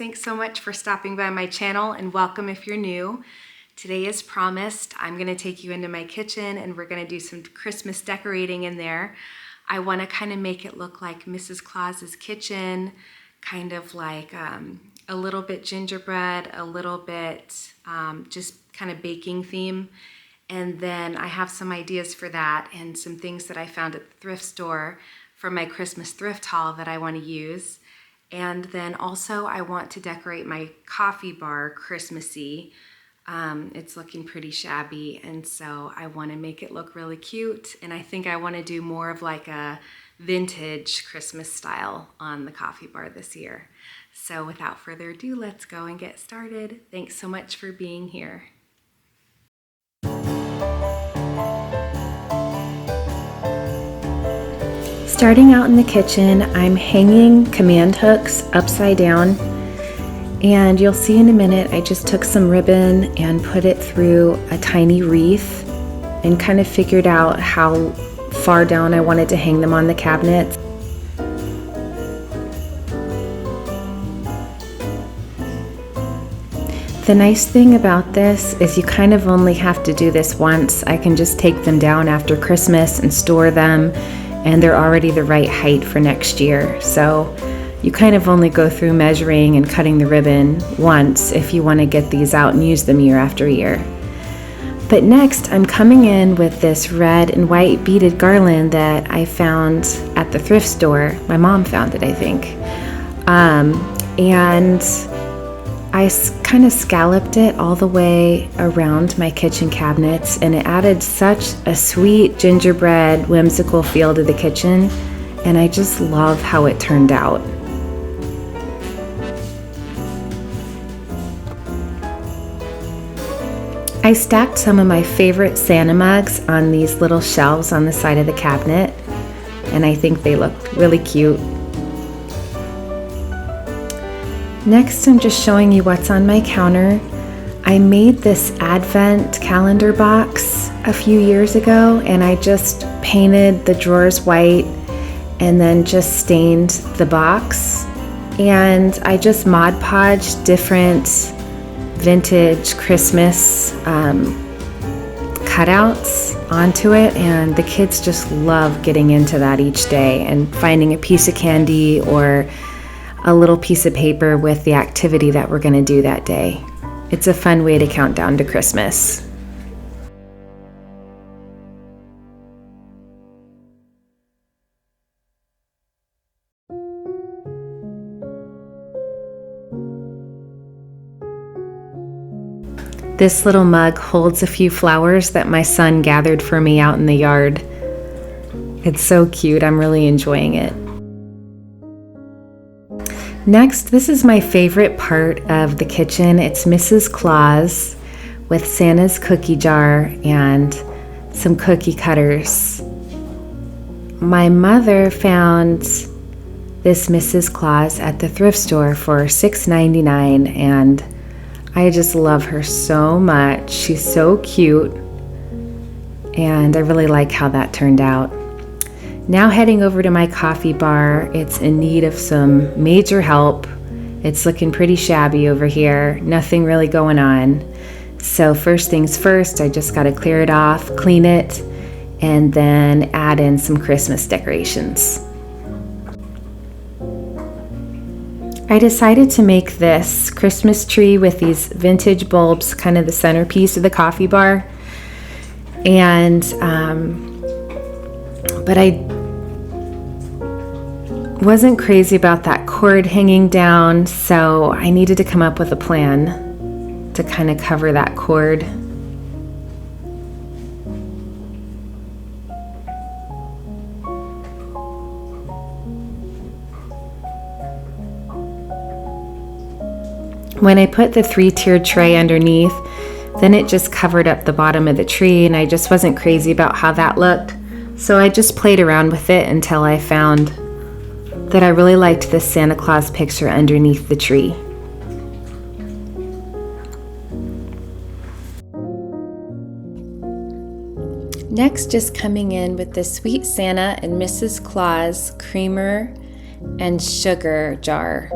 Thanks so much for stopping by my channel, and welcome if you're new. Today, as promised, I'm going to take you into my kitchen and we're going to do some Christmas decorating in there. I want to kind of make it look like Mrs. Claus's kitchen, kind of like a little bit gingerbread, a little bit just kind of baking theme. And then I have some ideas for that and some things that I found at the thrift store for my Christmas thrift haul that I want to use. And then also I want to decorate my coffee bar Christmassy. It's looking pretty shabby, and so I want to make it look really cute, and I think I want to do more of like a vintage Christmas style on the coffee bar this year. So without further ado, let's go and get started. Thanks so much for being here. Starting out in the kitchen, I'm hanging command hooks upside down. And you'll see in a minute, I just took some ribbon and put it through a tiny wreath and kind of figured out how far down I wanted to hang them on the cabinets. The nice thing about this is you kind of only have to do this once. I can just take them down after Christmas and store them, and they're already the right height for next year. So you kind of only go through measuring and cutting the ribbon once if you want to get these out and use them year after year. But next, I'm coming in with this red and white beaded garland that I found at the thrift store. My mom found it, I think. And I kind of scalloped it all the way around my kitchen cabinets, and it added such a sweet gingerbread, whimsical feel to the kitchen, and I just love how it turned out. I stacked some of my favorite Santa mugs on these little shelves on the side of the cabinet, and I think they look really cute. Next, I'm just showing you what's on my counter. I made this Advent calendar box a few years ago, and I just painted the drawers white and then just stained the box. And I just Mod Podged different vintage Christmas cutouts onto it, and the kids just love getting into that each day and finding a piece of candy or a little piece of paper with the activity that we're going to do that day. It's a fun way to count down to Christmas. This little mug holds a few flowers that my son gathered for me out in the yard. It's so cute. I'm really enjoying it. Next, this is my favorite part of the kitchen. It's Mrs. Claus with Santa's cookie jar and some cookie cutters. My mother found this Mrs. Claus at the thrift store for $6.99, and I just love her so much. She's so cute, and I really like how that turned out. Now heading over to my coffee bar. It's in need of some major help. It's looking pretty shabby over here. Nothing really going on. So first things first, I just got to clear it off, clean it, and then add in some Christmas decorations. I decided to make this Christmas tree with these vintage bulbs, kind of the centerpiece of the coffee bar. And, but I wasn't crazy about that cord hanging down, so I needed to come up with a plan to kind of cover that cord. When I put the 3-tiered tray underneath, then it just covered up the bottom of the tree, and I just wasn't crazy about how that looked. So I just played around with it until I found that I really liked this Santa Claus picture underneath the tree. Next, just coming in with the Sweet Santa and Mrs. Claus creamer and sugar jar.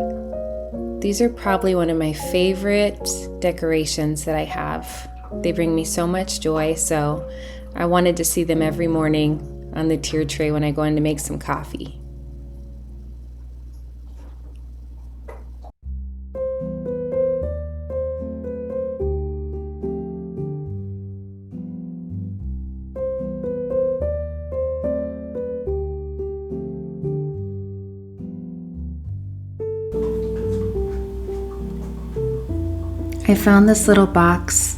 These are probably one of my favorite decorations that I have. They bring me so much joy, so I wanted to see them every morning on the tier tray when I go in to make some coffee. I found this little box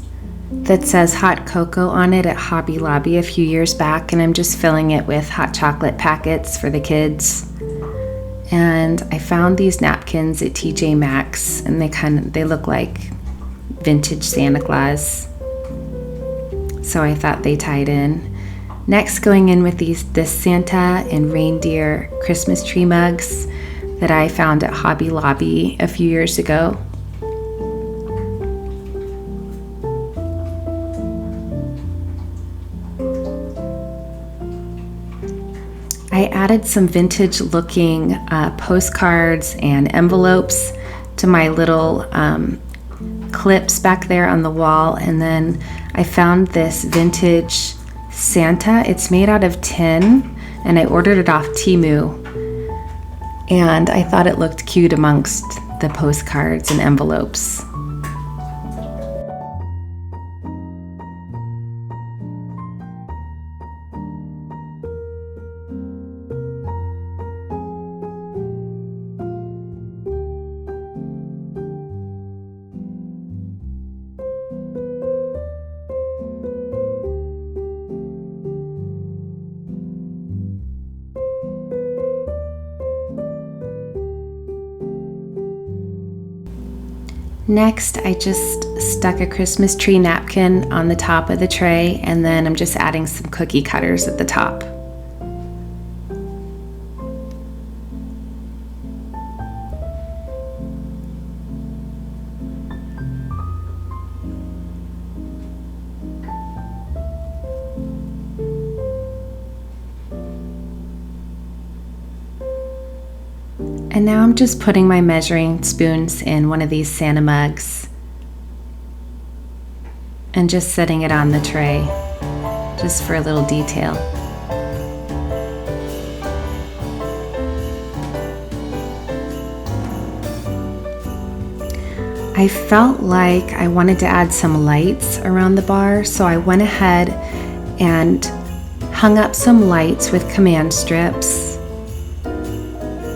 that says hot cocoa on it at Hobby Lobby a few years back, and I'm just filling it with hot chocolate packets for the kids. And I found these napkins at TJ Maxx, and they look like vintage Santa Claus. So I thought they tied in. Next, going in with this Santa and reindeer Christmas tree mugs that I found at Hobby Lobby a few years ago. I added some vintage looking postcards and envelopes to my little clips back there on the wall, and then I found this vintage Santa. It's made out of tin, and I ordered it off Temu, and I thought it looked cute amongst the postcards and envelopes. Next, I just stuck a Christmas tree napkin on the top of the tray, and then I'm just adding some cookie cutters at the top. And now I'm just putting my measuring spoons in one of these Santa mugs and just setting it on the tray, just for a little detail. I felt like I wanted to add some lights around the bar, so I went ahead and hung up some lights with command strips.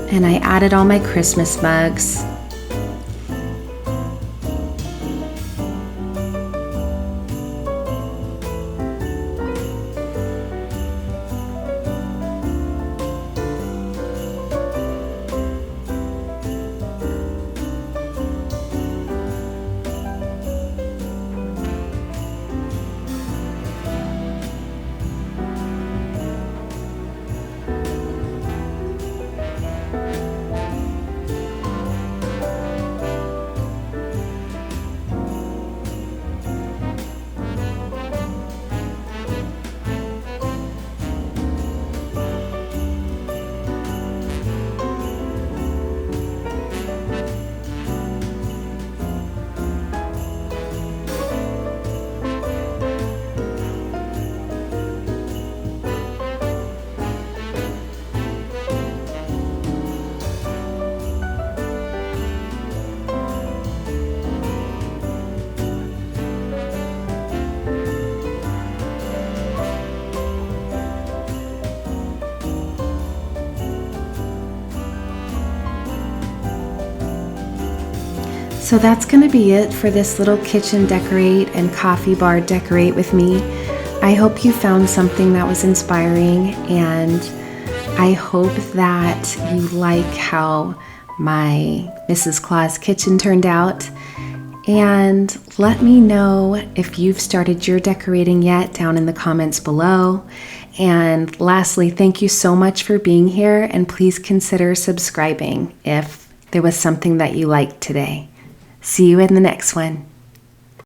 And I added all my Christmas mugs. So that's going to be it for this little kitchen decorate and coffee bar decorate with me. I hope you found something that was inspiring, and I hope that you like how my Mrs. Claus Kitchen turned out. And let me know if you've started your decorating yet down in the comments below. And lastly, thank you so much for being here, and please consider subscribing if there was something that you liked today. See you in the next one.